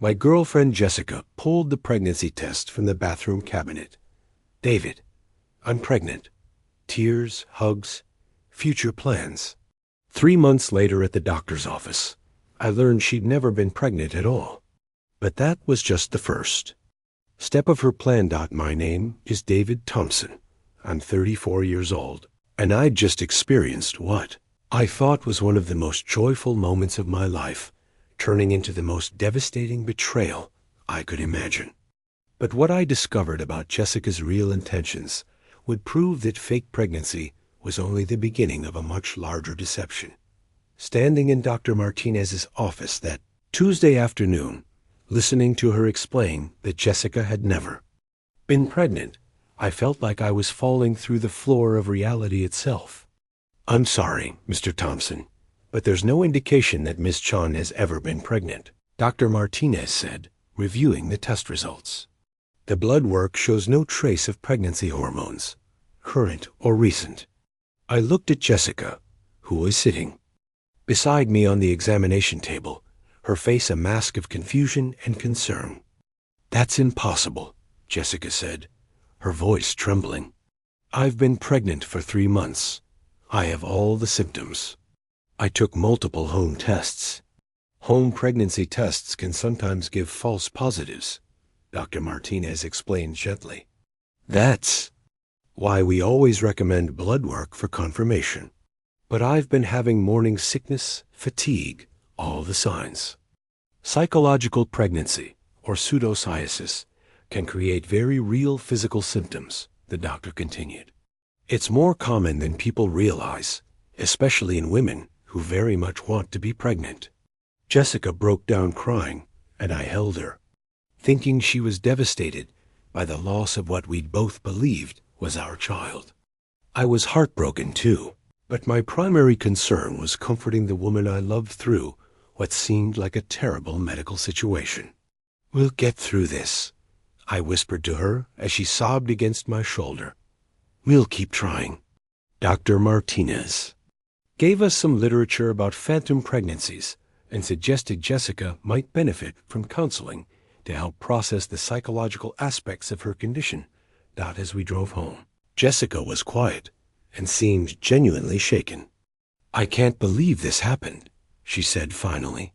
My girlfriend Jessica pulled the pregnancy test from the bathroom cabinet. David, I'm pregnant. Tears, hugs, future plans. 3 months later at the doctor's office, I learned she'd never been pregnant at all. But that was just the first step of her plan. My name is David Thompson. I'm 34 years old, and I'd just experienced what I thought was one of the most joyful moments of my life, turning into the most devastating betrayal I could imagine. But what I discovered about Jessica's real intentions would prove that fake pregnancy was only the beginning of a much larger deception. Standing in Dr. Martinez's office that Tuesday afternoon, listening to her explain that Jessica had never been pregnant, I felt like I was falling through the floor of reality itself. I'm sorry, Mr. Thompson, but there's no indication that Miss Chan has ever been pregnant, Dr. Martinez said, reviewing the test results. The blood work shows no trace of pregnancy hormones, current or recent. I looked at Jessica, who was sitting beside me on the examination table, her face a mask of confusion and concern. That's impossible, Jessica said, her voice trembling. I've been pregnant for 3 months. I have all the symptoms. I took multiple home tests. Home pregnancy tests can sometimes give false positives, Dr. Martinez explained gently. That's why we always recommend blood work for confirmation. But I've been having morning sickness, fatigue, all the signs. Psychological pregnancy, or pseudocyesis, can create very real physical symptoms, the doctor continued. It's more common than people realize, especially in women who very much want to be pregnant. Jessica broke down crying, and I held her, thinking she was devastated by the loss of what we'd both believed was our child. I was heartbroken too, but my primary concern was comforting the woman I loved through what seemed like a terrible medical situation. We'll get through this, I whispered to her as she sobbed against my shoulder. We'll keep trying. Dr. Martinez gave us some literature about phantom pregnancies and suggested Jessica might benefit from counseling to help process the psychological aspects of her condition. As we drove home, Jessica was quiet and seemed genuinely shaken. I can't believe this happened, she said finally.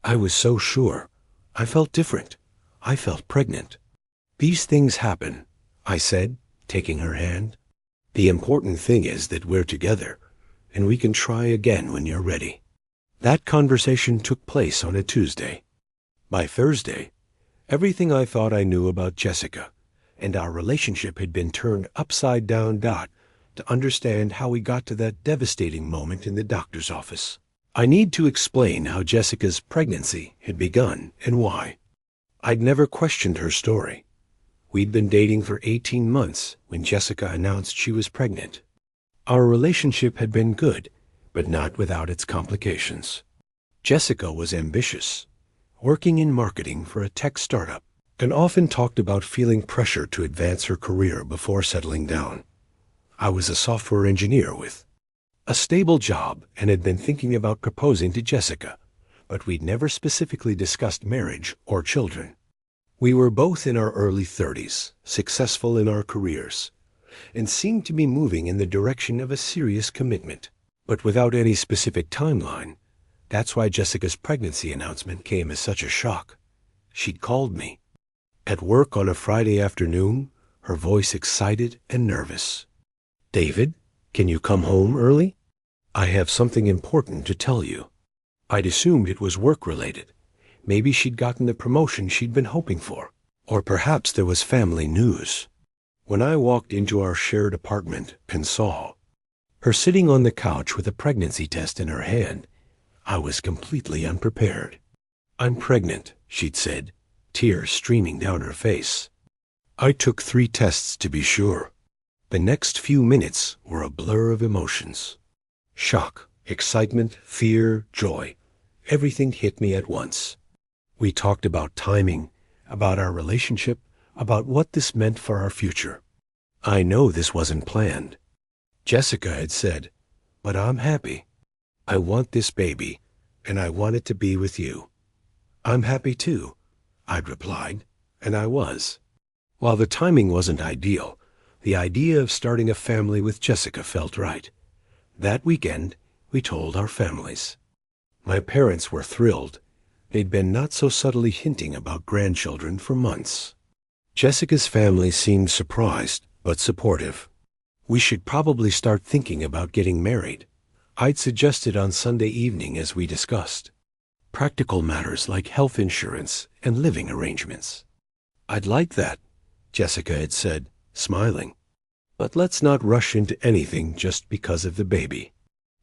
I was so sure. I felt different. I felt pregnant. These things happen, I said, taking her hand. The important thing is that we're together, and we can try again when you're ready. That conversation took place on a Tuesday. By Thursday, everything I thought I knew about Jessica and our relationship had been turned upside down to understand how we got to that devastating moment in the doctor's office. I need to explain how Jessica's pregnancy had begun and why. I'd never questioned her story. We'd been dating for 18 months when Jessica announced she was pregnant. Our relationship had been good, but not without its complications. Jessica was ambitious, working in marketing for a tech startup, and often talked about feeling pressure to advance her career before settling down. I was a software engineer with a stable job and had been thinking about proposing to Jessica, but we'd never specifically discussed marriage or children. We were both in our early 30s, successful in our careers, and seemed to be moving in the direction of a serious commitment, but without any specific timeline. That's why Jessica's pregnancy announcement came as such a shock. She'd called me at work on a Friday afternoon, her voice excited and nervous. David, can you come home early? I have something important to tell you. I'd assumed it was work-related. Maybe she'd gotten the promotion she'd been hoping for, or perhaps there was family news. When I walked into our shared apartment and saw her sitting on the couch with a pregnancy test in her hand, I was completely unprepared. I'm pregnant, she'd said, tears streaming down her face. I took 3 tests to be sure. The next few minutes were a blur of emotions. Shock, excitement, fear, joy. Everything hit me at once. We talked about timing, about our relationship, about what this meant for our future. I know this wasn't planned, Jessica had said, but I'm happy. I want this baby, and I want it to be with you. I'm happy too. I'd replied, and I was. While the timing wasn't ideal, the idea of starting a family with Jessica felt right. That weekend, we told our families. My parents were thrilled. They'd been not so subtly hinting about grandchildren for months. Jessica's family seemed surprised, but supportive. We should probably start thinking about getting married, I'd suggested on Sunday evening as we discussed. Practical matters like health insurance and living arrangements. I'd like that, Jessica had said, smiling. But let's not rush into anything just because of the baby.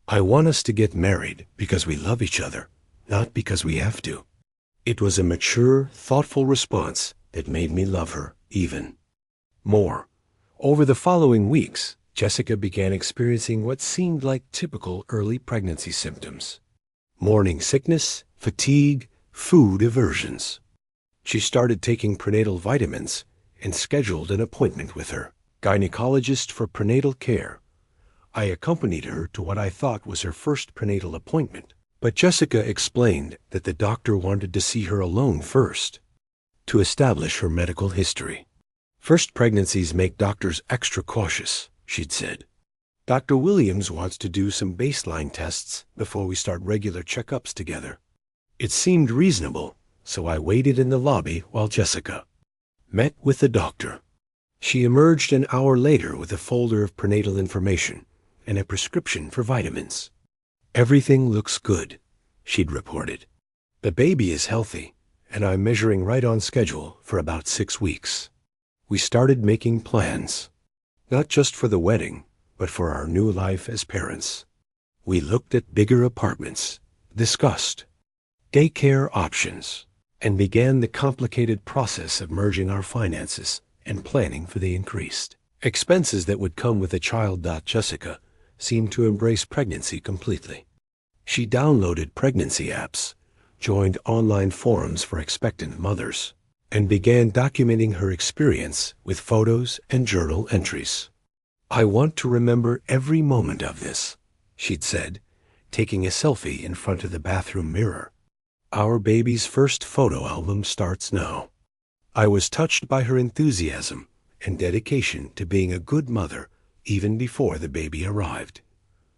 I want us to get married because we love each other, not because we have to. It was a mature, thoughtful response that made me love her even more. Over the following weeks, Jessica began experiencing what seemed like typical early pregnancy symptoms. Morning sickness, fatigue, food aversions. She started taking prenatal vitamins and scheduled an appointment with her gynecologist for prenatal care. I accompanied her to what I thought was her first prenatal appointment, but Jessica explained that the doctor wanted to see her alone first to establish her medical history. First pregnancies make doctors extra cautious, she'd said. Dr. Williams wants to do some baseline tests before we start regular checkups together. It seemed reasonable, so I waited in the lobby while Jessica met with the doctor. She emerged an hour later with a folder of prenatal information and a prescription for vitamins. Everything looks good, she'd reported. The baby is healthy, and I'm measuring right on schedule for about 6 weeks. We started making plans, not just for the wedding, but for our new life as parents. We looked at bigger apartments, discussed daycare options, and began the complicated process of merging our finances and planning for the increased expenses that would come with a child. Jessica seemed to embrace pregnancy completely. She downloaded pregnancy apps, joined online forums for expectant mothers, and began documenting her experience with photos and journal entries. I want to remember every moment of this, she'd said, taking a selfie in front of the bathroom mirror. Our baby's first photo album starts now. I was touched by her enthusiasm and dedication to being a good mother even before the baby arrived.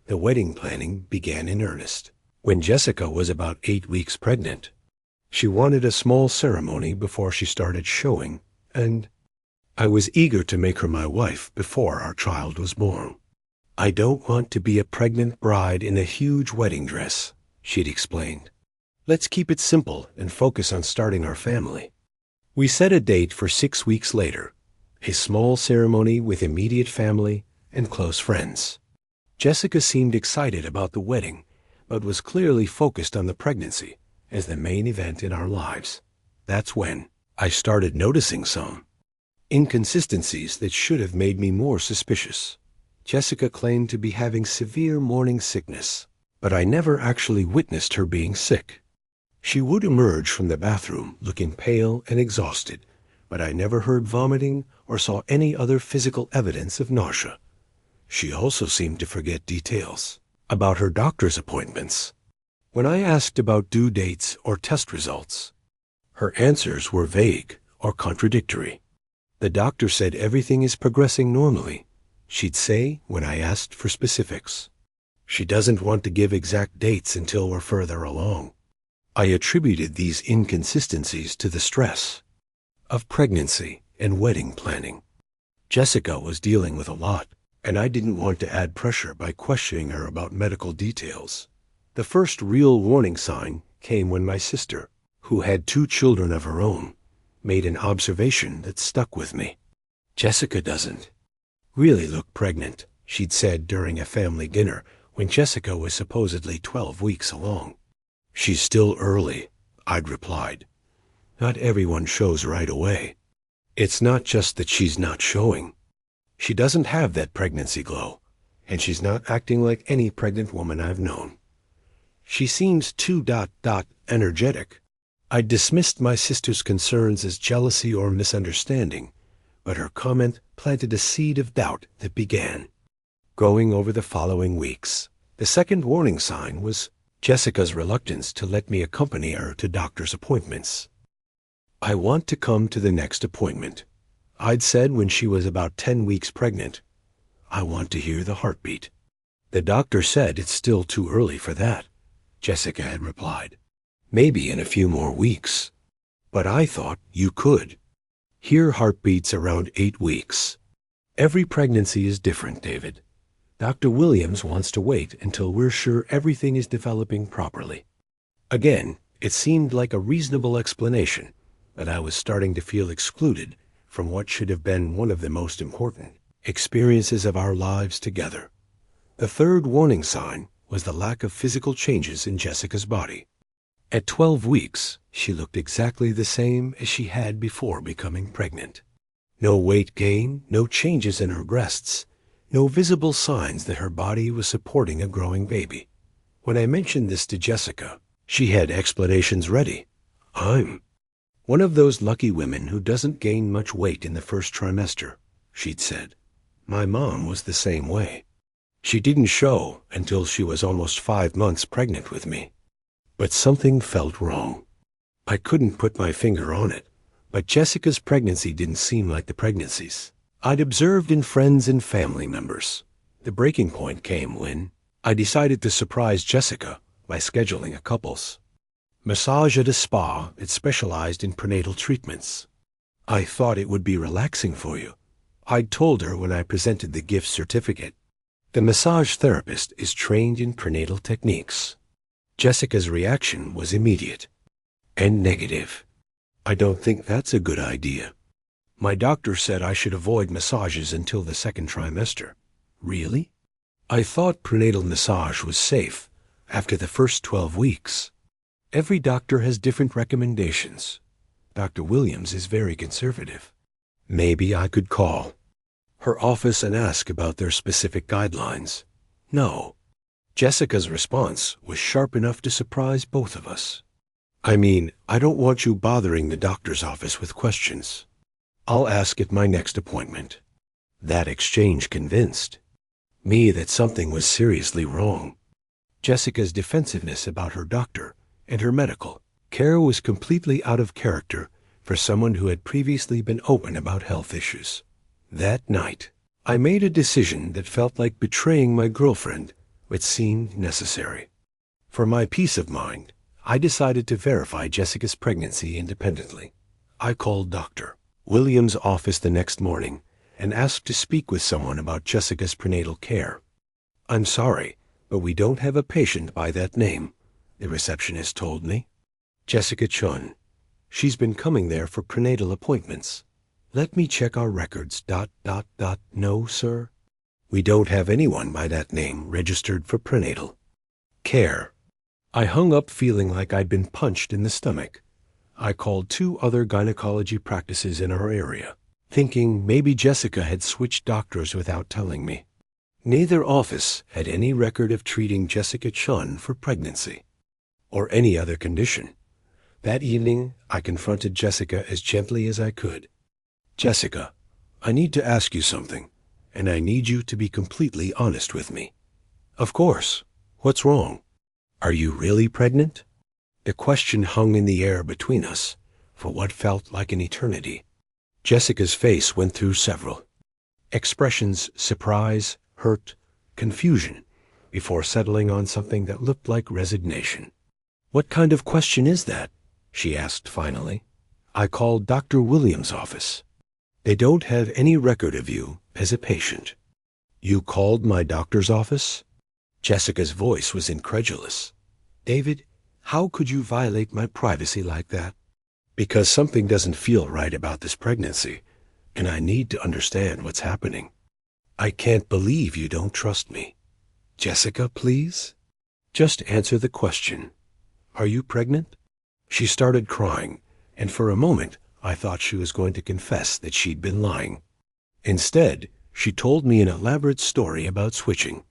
The wedding planning began in earnest when Jessica was about 8 weeks pregnant. She wanted a small ceremony before she started showing, and I was eager to make her my wife before our child was born. I don't want to be a pregnant bride in a huge wedding dress, she'd explained. Let's keep it simple and focus on starting our family. We set a date for 6 weeks later, a small ceremony with immediate family and close friends. Jessica seemed excited about the wedding, but was clearly focused on the pregnancy as the main event in our lives. That's when I started noticing some inconsistencies that should have made me more suspicious. Jessica claimed to be having severe morning sickness, but I never actually witnessed her being sick. She would emerge from the bathroom looking pale and exhausted, but I never heard vomiting or saw any other physical evidence of nausea. She also seemed to forget details about her doctor's appointments. When I asked about due dates or test results, her answers were vague or contradictory. The doctor said everything is progressing normally, she'd say when I asked for specifics. She doesn't want to give exact dates until we're further along. I attributed these inconsistencies to the stress of pregnancy and wedding planning. Jessica was dealing with a lot, and I didn't want to add pressure by questioning her about medical details. The first real warning sign came when my sister, who had 2 children of her own, made an observation that stuck with me. Jessica doesn't really look pregnant, she'd said during a family dinner when Jessica was supposedly 12 weeks along. She's still early, I'd replied. Not everyone shows right away. It's not just that she's not showing. She doesn't have that pregnancy glow, and she's not acting like any pregnant woman I've known. She seems too energetic. I dismissed my sister's concerns as jealousy or misunderstanding, but her comment planted a seed of doubt that began growing over the following weeks. The second warning sign was Jessica's reluctance to let me accompany her to doctor's appointments. I want to come to the next appointment. I'd said when she was about 10 weeks pregnant. I want to hear the heartbeat. The doctor said it's still too early for that, Jessica had replied. Maybe in a few more weeks. But I thought you could. Hear heartbeats around 8 weeks. Every pregnancy is different, David. Dr. Williams wants to wait until we're sure everything is developing properly. Again, it seemed like a reasonable explanation, but I was starting to feel excluded from what should have been one of the most important experiences of our lives together. The third warning sign was the lack of physical changes in Jessica's body. At 12 weeks, she looked exactly the same as she had before becoming pregnant. No weight gain, no changes in her breasts, no visible signs that her body was supporting a growing baby. When I mentioned this to Jessica, she had explanations ready. I'm one of those lucky women who doesn't gain much weight in the first trimester, she'd said. My mom was the same way. She didn't show until she was almost 5 months pregnant with me. But something felt wrong. I couldn't put my finger on it, but Jessica's pregnancy didn't seem like the pregnancies I'd observed in friends and family members. The breaking point came when I decided to surprise Jessica by scheduling a couples massage at a spa that specialized in prenatal treatments. I thought it would be relaxing for you, I'd told her when I presented the gift certificate. The massage therapist is trained in prenatal techniques. Jessica's reaction was immediate and negative. I don't think that's a good idea. My doctor said I should avoid massages until the second trimester. Really? I thought prenatal massage was safe after the first 12 weeks. Every doctor has different recommendations. Dr. Williams is very conservative. Maybe I could call her office and ask about their specific guidelines. No. Jessica's response was sharp enough to surprise both of us. I mean, I don't want you bothering the doctor's office with questions. I'll ask at my next appointment. That exchange convinced me that something was seriously wrong. Jessica's defensiveness about her doctor and her medical care was completely out of character for someone who had previously been open about health issues. That night, I made a decision that felt like betraying my girlfriend, but seemed necessary. For my peace of mind, I decided to verify Jessica's pregnancy independently. I called Dr. Williams' office the next morning and asked to speak with someone about Jessica's prenatal care. I'm sorry, but we don't have a patient by that name, the receptionist told me. Jessica Chun. She's been coming there for prenatal appointments. Let me check our records. No, sir. We don't have anyone by that name registered for prenatal care. I hung up feeling like I'd been punched in the stomach. I called 2 other gynecology practices in our area, thinking maybe Jessica had switched doctors without telling me. Neither office had any record of treating Jessica Chun for pregnancy or any other condition. That evening, I confronted Jessica as gently as I could. Jessica, I need to ask you something, and I need you to be completely honest with me. Of course. What's wrong? Are you really pregnant? The question hung in the air between us for what felt like an eternity. Jessica's face went through several expressions: surprise, hurt, confusion, before settling on something that looked like resignation. What kind of question is that? She asked finally. I called Dr. Williams' office. They don't have any record of you as a patient. You called my doctor's office? Jessica's voice was incredulous. David, how could you violate my privacy like that? Because something doesn't feel right about this pregnancy, and I need to understand what's happening. I can't believe you don't trust me. Jessica, please? Just answer the question. Are you pregnant? She started crying, and for a moment I thought she was going to confess that she'd been lying. Instead, she told me an elaborate story about switching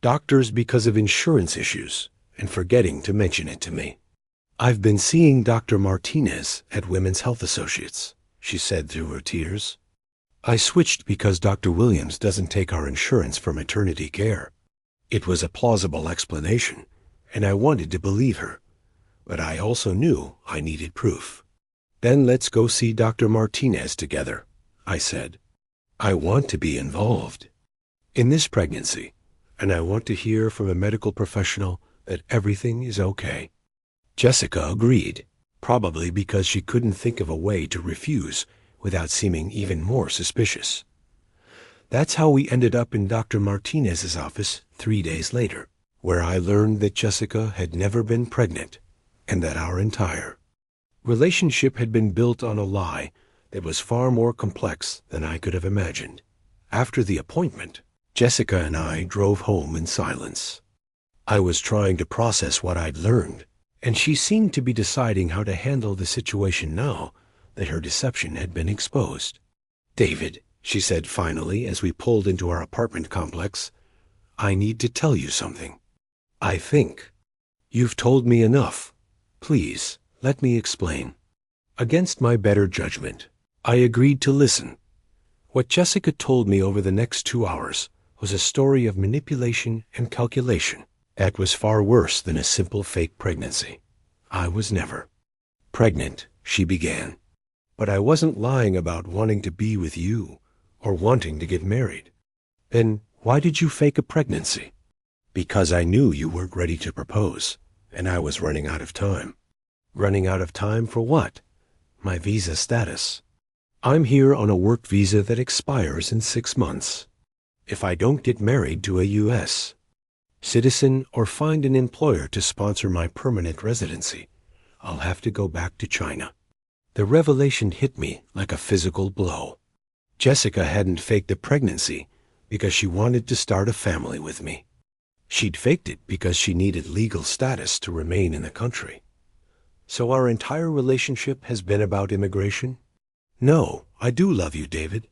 doctors because of insurance issues and forgetting to mention it to me. I've been seeing Dr. Martinez at Women's Health Associates, she said through her tears. I switched because Dr. Williams doesn't take our insurance for maternity care. It was a plausible explanation, and I wanted to believe her, but I also knew I needed proof. Then let's go see Dr. Martinez together, I said. I want to be involved in this pregnancy, and I want to hear from a medical professional that everything is okay. Jessica agreed, probably because she couldn't think of a way to refuse without seeming even more suspicious. That's how we ended up in Dr. Martinez's office 3 days later, where I learned that Jessica had never been pregnant and that our entire relationship had been built on a lie that was far more complex than I could have imagined. After the appointment, Jessica and I drove home in silence. I was trying to process what I'd learned, and she seemed to be deciding how to handle the situation now that her deception had been exposed. "David," she said finally as we pulled into our apartment complex, "I need to tell you something. I think you've told me enough. Please, let me explain." Against my better judgment, I agreed to listen. What Jessica told me over the next 2 hours was a story of manipulation and calculation that was far worse than a simple fake pregnancy. I was never pregnant, she began. But I wasn't lying about wanting to be with you or wanting to get married. Then why did you fake a pregnancy? Because I knew you weren't ready to propose, and I was running out of time. Running out of time for what? My visa status. I'm here on a work visa that expires in 6 months. If I don't get married to a U.S. citizen or find an employer to sponsor my permanent residency, I'll have to go back to China. The revelation hit me like a physical blow. Jessica hadn't faked a pregnancy because she wanted to start a family with me. She'd faked it because she needed legal status to remain in the country. So our entire relationship has been about immigration? No, I do love you, David.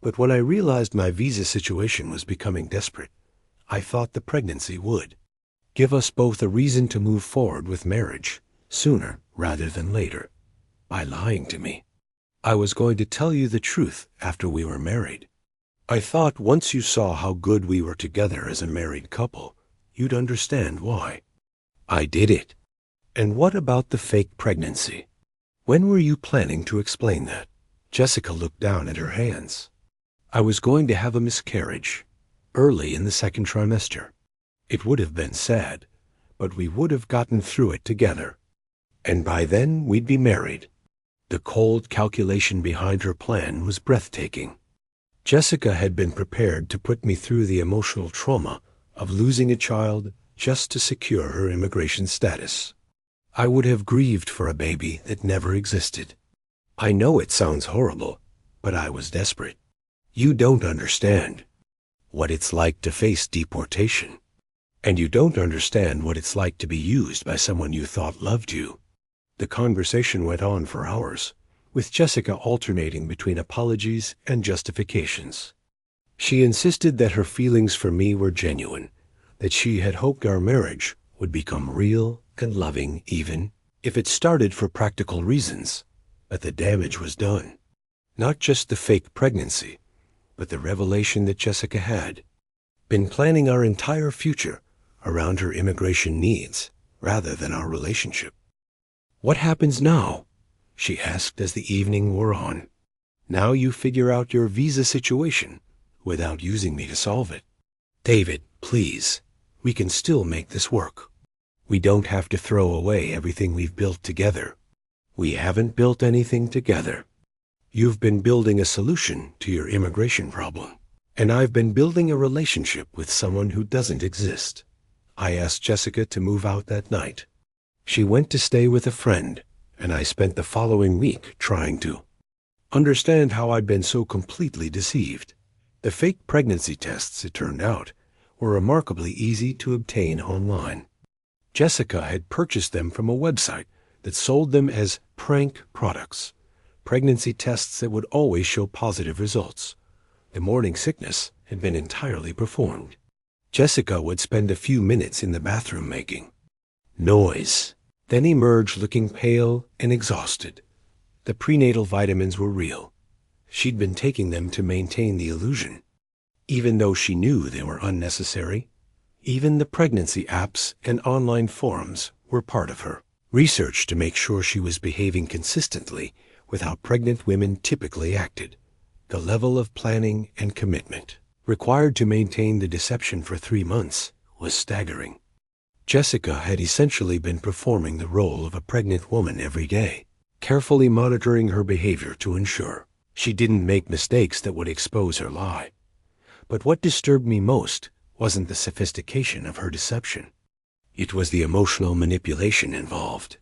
But when I realized my visa situation was becoming desperate, I thought the pregnancy would give us both a reason to move forward with marriage sooner rather than later. By lying to me, I was going to tell you the truth after we were married. I thought once you saw how good we were together as a married couple, you'd understand why. I did it. And what about the fake pregnancy? When were you planning to explain that? Jessica looked down at her hands. I was going to have a miscarriage, early in the 2nd trimester. It would have been sad, but we would have gotten through it together. And by then we'd be married. The cold calculation behind her plan was breathtaking. Jessica had been prepared to put me through the emotional trauma of losing a child just to secure her immigration status. I would have grieved for a baby that never existed. I know it sounds horrible, but I was desperate. You don't understand what it's like to face deportation, and you don't understand what it's like to be used by someone you thought loved you. The conversation went on for hours, with Jessica alternating between apologies and justifications. She insisted that her feelings for me were genuine, that she had hoped our marriage would become real and loving even if it started for practical reasons, but the damage was done. Not just the fake pregnancy, but the revelation that Jessica had been planning our entire future around her immigration needs rather than our relationship. What happens now? She asked as the evening wore on. Now you figure out your visa situation without using me to solve it. David, please, we can still make this work. We don't have to throw away everything we've built together. We haven't built anything together. You've been building a solution to your immigration problem, and I've been building a relationship with someone who doesn't exist. I asked Jessica to move out that night. She went to stay with a friend, and I spent the following week trying to understand how I'd been so completely deceived. The fake pregnancy tests, it turned out, were remarkably easy to obtain online. Jessica had purchased them from a website that sold them as prank products, pregnancy tests that would always show positive results. The morning sickness had been entirely performed. Jessica would spend a few minutes in the bathroom making noise, then emerge looking pale and exhausted. The prenatal vitamins were real. She'd been taking them to maintain the illusion, even though she knew they were unnecessary. Even the pregnancy apps and online forums were part of her research to make sure she was behaving consistently with how pregnant women typically acted. The level of planning and commitment required to maintain the deception for 3 months was staggering. Jessica had essentially been performing the role of a pregnant woman every day, carefully monitoring her behavior to ensure she didn't make mistakes that would expose her lie. But what disturbed me most wasn't the sophistication of her deception. It was the emotional manipulation involved.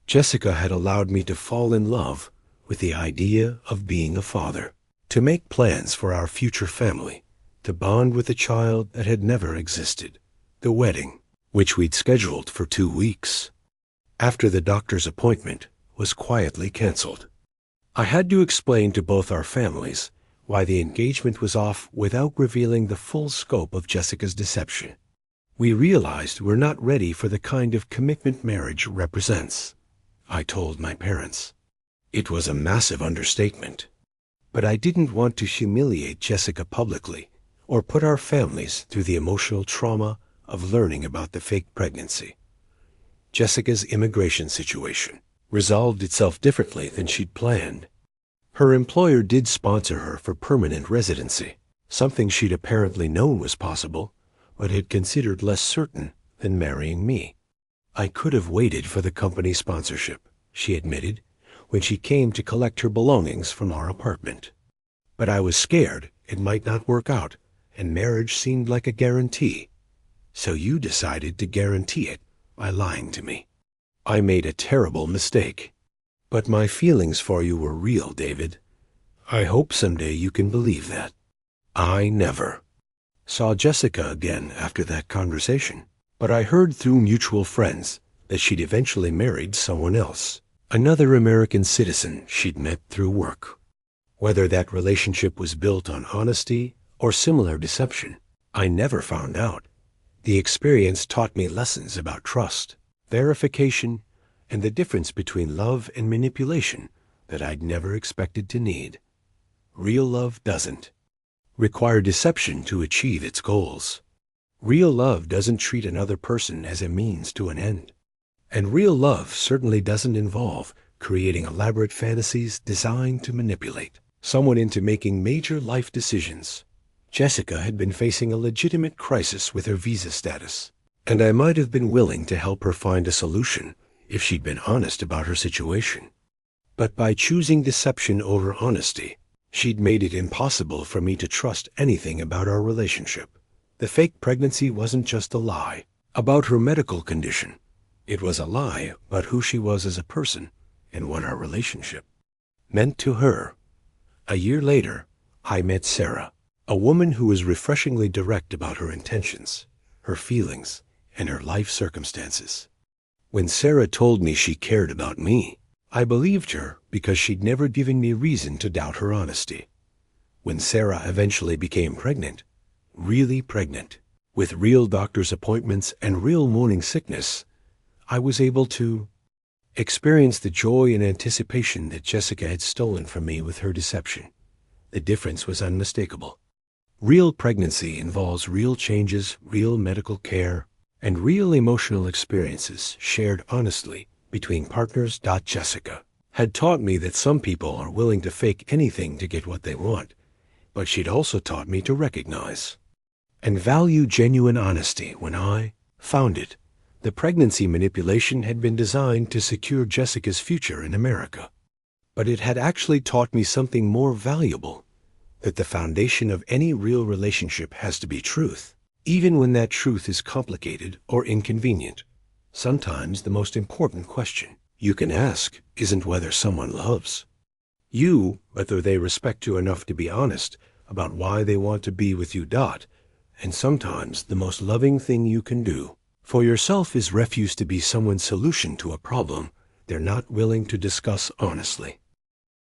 Jessica had allowed me to fall in love with the idea of being a father, to make plans for our future family, to bond with a child that had never existed. The wedding, which we'd scheduled for 2 weeks, after the doctor's appointment, was quietly canceled. I had to explain to both our families why the engagement was off without revealing the full scope of Jessica's deception. We realized we're not ready for the kind of commitment marriage represents, I told my parents. It was a massive understatement, but I didn't want to humiliate Jessica publicly or put our families through the emotional trauma of learning about the fake pregnancy. Jessica's immigration situation resolved itself differently than she'd planned. Her employer did sponsor her for permanent residency, something she'd apparently known was possible, but had considered less certain than marrying me. I could have waited for the company sponsorship, she admitted, when she came to collect her belongings from our apartment. But I was scared it might not work out, and marriage seemed like a guarantee. So you decided to guarantee it by lying to me. I made a terrible mistake. But my feelings for you were real, David. I hope someday you can believe that. I never saw Jessica again after that conversation, but I heard through mutual friends that she'd eventually married someone else, another American citizen she'd met through work. Whether that relationship was built on honesty or similar deception, I never found out. The experience taught me lessons about trust, verification, and the difference between love and manipulation that I'd never expected to need. Real love doesn't require deception to achieve its goals. Real love doesn't treat another person as a means to an end. And real love certainly doesn't involve creating elaborate fantasies designed to manipulate someone into making major life decisions. Jessica had been facing a legitimate crisis with her visa status, and I might have been willing to help her find a solution if she'd been honest about her situation. But by choosing deception over honesty, she'd made it impossible for me to trust anything about our relationship. The fake pregnancy wasn't just a lie about her medical condition. It was a lie about who she was as a person and what our relationship meant to her. A year later, I met Sarah, a woman who was refreshingly direct about her intentions, her feelings, and her life circumstances. When Sarah told me she cared about me, I believed her because she'd never given me reason to doubt her honesty. When Sarah eventually became pregnant, really pregnant, with real doctor's appointments and real morning sickness, I was able to experience the joy and anticipation that Jessica had stolen from me with her deception. The difference was unmistakable. Real pregnancy involves real changes, real medical care, and real emotional experiences shared honestly between partners. Jessica had taught me that some people are willing to fake anything to get what they want, but she'd also taught me to recognize and value genuine honesty when I found it. The pregnancy manipulation had been designed to secure Jessica's future in America, but it had actually taught me something more valuable, that the foundation of any real relationship has to be truth, even when that truth is complicated or inconvenient. Sometimes the most important question you can ask isn't whether someone loves you, whether they respect you enough to be honest about why they want to be with you. And sometimes the most loving thing you can do for yourself is refuse to be someone's solution to a problem they're not willing to discuss honestly.